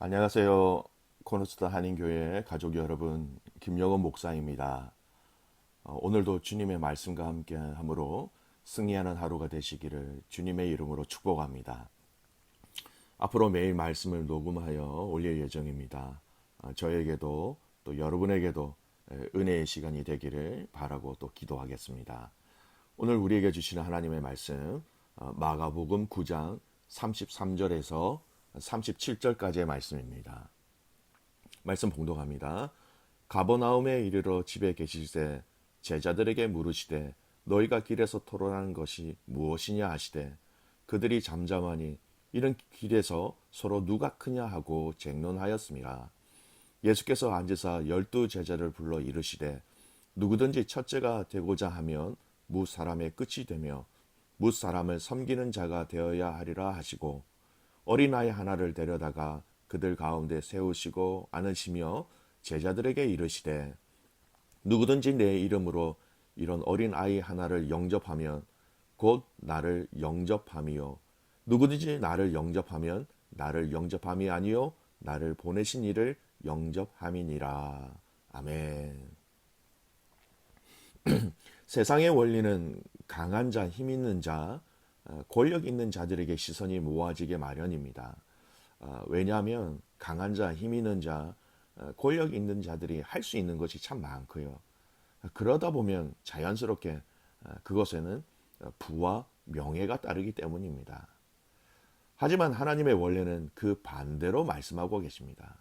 안녕하세요. 코너스타 한인교회 가족 여러분, 김영원 목사입니다. 오늘도 주님의 말씀과 함께 함으로 승리하는 하루가 되시기를 주님의 이름으로 축복합니다. 앞으로 매일 말씀을 녹음하여 올릴 예정입니다. 저에게도 또 여러분에게도 은혜의 시간이 되기를 바라고 또 기도하겠습니다. 오늘 우리에게 주시는 하나님의 말씀, 마가복음 9장 33절에서 37절까지의 말씀입니다. 말씀 봉독합니다. 가버나움에 이르러 집에 계실새 제자들에게 물으시되 너희가 길에서 토론하는 것이 무엇이냐 하시되 그들이 잠잠하니 이런 길에서 서로 누가 크냐 하고 쟁론하였습니다. 예수께서 앉으사 12 제자를 불러 이르시되 누구든지 첫째가 되고자 하면 무 사람의 끝이 되며 무 사람을 섬기는 자가 되어야 하리라 하시고 어린아이 하나를 데려다가 그들 가운데 세우시고 안으시며 제자들에게 이르시되 누구든지 내 이름으로 이런 어린아이 하나를 영접하면 곧 나를 영접함이요 누구든지 나를 영접하면 나를 영접함이 아니요 나를 보내신 이를 영접함이니라. 아멘. 세상의 원리는 강한 자, 힘 있는 자, 권력 있는 자들에게 시선이 모아지게 마련입니다. 왜냐하면 강한 자, 힘 있는 자, 권력 있는 자들이 할 수 있는 것이 참 많고요. 그러다 보면 자연스럽게 그것에는 부와 명예가 따르기 때문입니다. 하지만 하나님의 원래는 그 반대로 말씀하고 계십니다.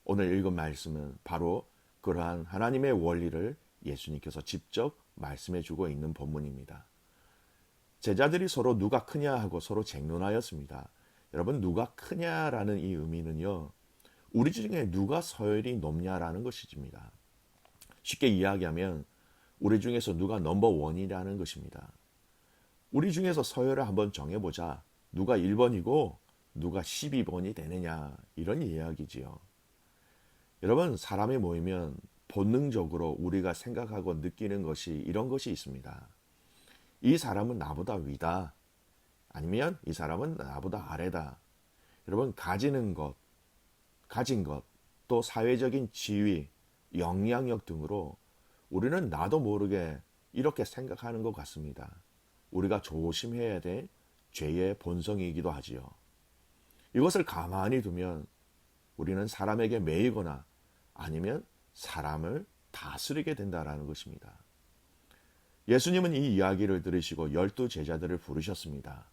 오늘 읽은 말씀은 바로 그러한 하나님의 원리를 예수님께서 직접 말씀해 주고 있는 본문입니다. 제자들이 서로 누가 크냐 하고 서로 쟁론하였습니다. 여러분, 누가 크냐라는 이 의미는요, 우리 중에 누가 서열이 높냐라는 것입니다. 쉽게 이야기하면 우리 중에서 누가 넘버 원이라는 것입니다. 우리 중에서 서열을 한번 정해보자. 누가 1번이고 누가 12번이 되느냐, 이런 이야기지요. 여러분, 사람이 모이면 본능적으로 우리가 생각하고 느끼는 것이 이런 것이 있습니다. 이 사람은 나보다 위다. 아니면 이 사람은 나보다 아래다. 여러분, 가지는 것, 가진 것, 또 사회적인 지위, 영향력 등으로 우리는 나도 모르게 이렇게 생각하는 것 같습니다. 우리가 조심해야 될 죄의 본성이기도 하지요. 이것을 가만히 두면 우리는 사람에게 매이거나 아니면 사람을 다스리게 된다는 것입니다. 예수님은 이 이야기를 들으시고 12 제자들을 부르셨습니다.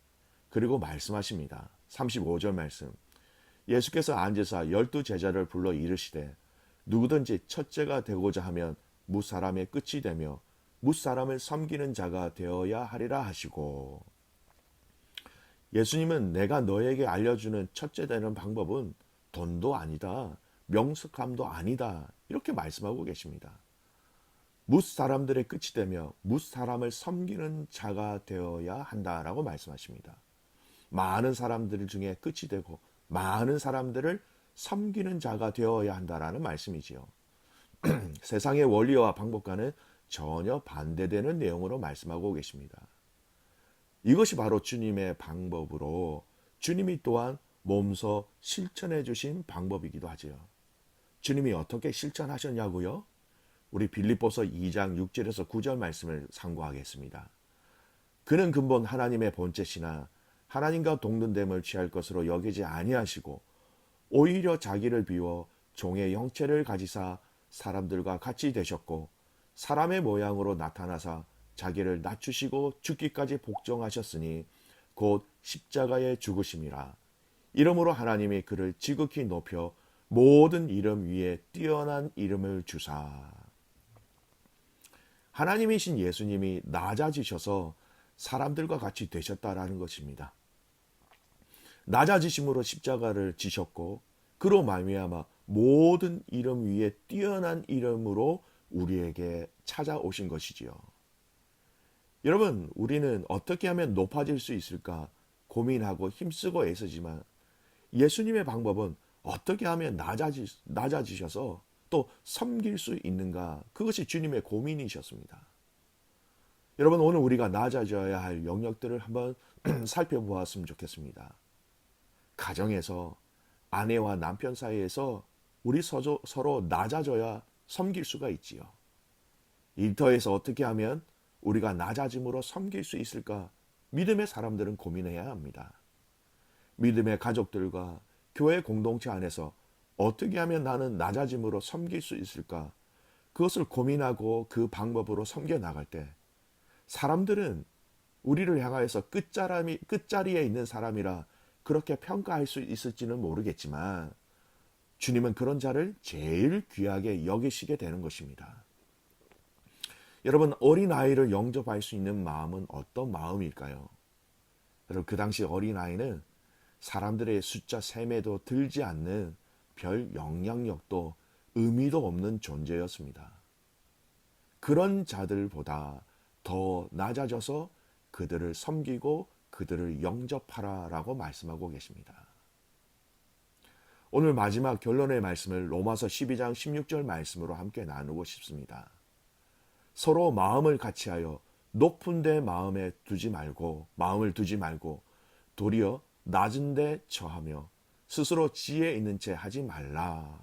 그리고 말씀하십니다. 35절 말씀. 예수께서 앉으사 12 제자를 불러 이르시되 누구든지 첫째가 되고자 하면 무사람의 끝이 되며 무사람을 섬기는 자가 되어야 하리라 하시고, 예수님은 내가 너에게 알려주는 첫째 되는 방법은 돈도 아니다, 명석함도 아니다, 이렇게 말씀하고 계십니다. 무사람들의 끝이 되며 무사람을 섬기는 자가 되어야 한다라고 말씀하십니다. 많은 사람들 중에 끝이 되고 많은 사람들을 섬기는 자가 되어야 한다라는 말씀이지요. 세상의 원리와 방법과는 전혀 반대되는 내용으로 말씀하고 계십니다. 이것이 바로 주님의 방법으로 주님이 또한 몸소 실천해 주신 방법이기도 하지요. 주님이 어떻게 실천하셨냐고요? 우리 빌립보서 2장 6절에서 9절 말씀을 참고하겠습니다. 그는 근본 하나님의 본체시나 하나님과 동등됨을 취할 것으로 여기지 아니하시고 오히려 자기를 비워 종의 형체를 가지사 사람들과 같이 되셨고 사람의 모양으로 나타나사 자기를 낮추시고 죽기까지 복종하셨으니 곧 십자가의 죽으심이라. 이러므로 하나님이 그를 지극히 높여 모든 이름 위에 뛰어난 이름을 주사. 하나님이신 예수님이 낮아지셔서 사람들과 같이 되셨다라는 것입니다. 낮아지심으로 십자가를 지셨고 그로 말미암아 모든 이름 위에 뛰어난 이름으로 우리에게 찾아오신 것이지요. 여러분, 우리는 어떻게 하면 높아질 수 있을까 고민하고 힘쓰고 애쓰지만 예수님의 방법은 어떻게 하면 낮아지셔서 또 섬길 수 있는가, 그것이 주님의 고민이셨습니다. 여러분, 오늘 우리가 낮아져야 할 영역들을 한번 살펴보았으면 좋겠습니다. 가정에서 아내와 남편 사이에서 우리 서로 낮아져야 섬길 수가 있지요. 일터에서 어떻게 하면 우리가 낮아짐으로 섬길 수 있을까? 믿음의 사람들은 고민해야 합니다. 믿음의 가족들과 교회 공동체 안에서 어떻게 하면 나는 낮아짐으로 섬길 수 있을까? 그것을 고민하고 그 방법으로 섬겨 나갈 때 사람들은 우리를 향하여서 끝자리에 있는 사람이라 그렇게 평가할 수 있을지는 모르겠지만 주님은 그런 자를 제일 귀하게 여기시게 되는 것입니다. 여러분, 어린아이를 영접할 수 있는 마음은 어떤 마음일까요? 여러분, 그 당시 어린아이는 사람들의 숫자 셈에도 들지 않는 별 영향력도 의미도 없는 존재였습니다. 그런 자들보다 더 낮아져서 그들을 섬기고 그들을 영접하라라고 말씀하고 계십니다. 오늘 마지막 결론의 말씀을 로마서 12장 16절 말씀으로 함께 나누고 싶습니다. 서로 마음을 같이하여 높은 데 마음을 두지 말고 도리어 낮은 데 처하며 스스로 지혜 있는 채 하지 말라.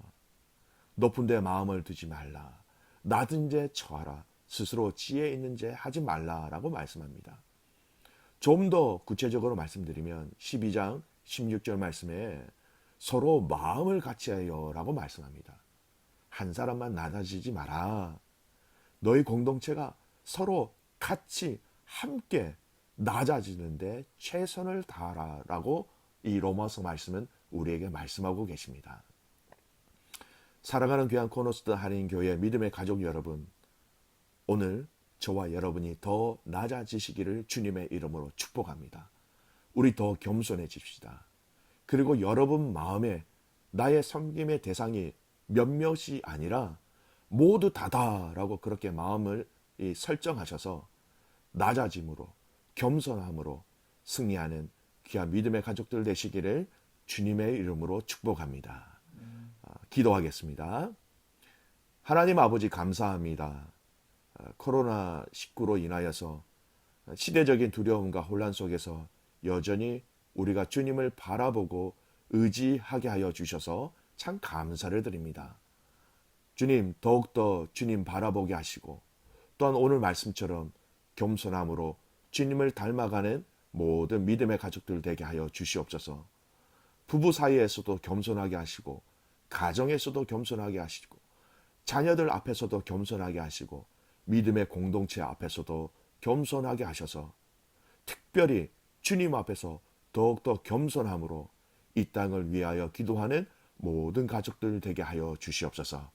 높은 데 마음을 두지 말라. 낮은 데 처하라. 스스로 지혜 있는 채 하지 말라라고 말씀합니다. 좀 더 구체적으로 말씀드리면 12장 16절 말씀에 서로 마음을 같이하여 라고 말씀합니다. 한 사람만 낮아지지 마라. 너희 공동체가 서로 같이 함께 낮아지는데 최선을 다하라 라고 이 로마서 말씀은 우리에게 말씀하고 계십니다. 사랑하는 귀한 코너스트 한인교회 믿음의 가족 여러분, 오늘 저와 여러분이 더 낮아지시기를 주님의 이름으로 축복합니다. 우리 더 겸손해집시다. 그리고 여러분 마음에 나의 섬김의 대상이 몇몇이 아니라 모두 다다라고 그렇게 마음을 설정하셔서 낮아짐으로 겸손함으로 승리하는 귀한 믿음의 가족들 되시기를 주님의 이름으로 축복합니다. 기도하겠습니다. 하나님 아버지 감사합니다. 코로나19로 인하여서 시대적인 두려움과 혼란 속에서 여전히 우리가 주님을 바라보고 의지하게 하여 주셔서 참 감사를 드립니다. 주님, 더욱더 주님 바라보게 하시고 또한 오늘 말씀처럼 겸손함으로 주님을 닮아가는 모든 믿음의 가족들 되게 하여 주시옵소서. 부부 사이에서도 겸손하게 하시고 가정에서도 겸손하게 하시고 자녀들 앞에서도 겸손하게 하시고 믿음의 공동체 앞에서도 겸손하게 하셔서 특별히 주님 앞에서 더욱더 겸손함으로 이 땅을 위하여 기도하는 모든 가족들 되게 하여 주시옵소서.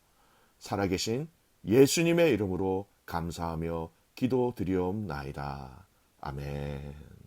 살아계신 예수님의 이름으로 감사하며 기도드리옵나이다. 아멘.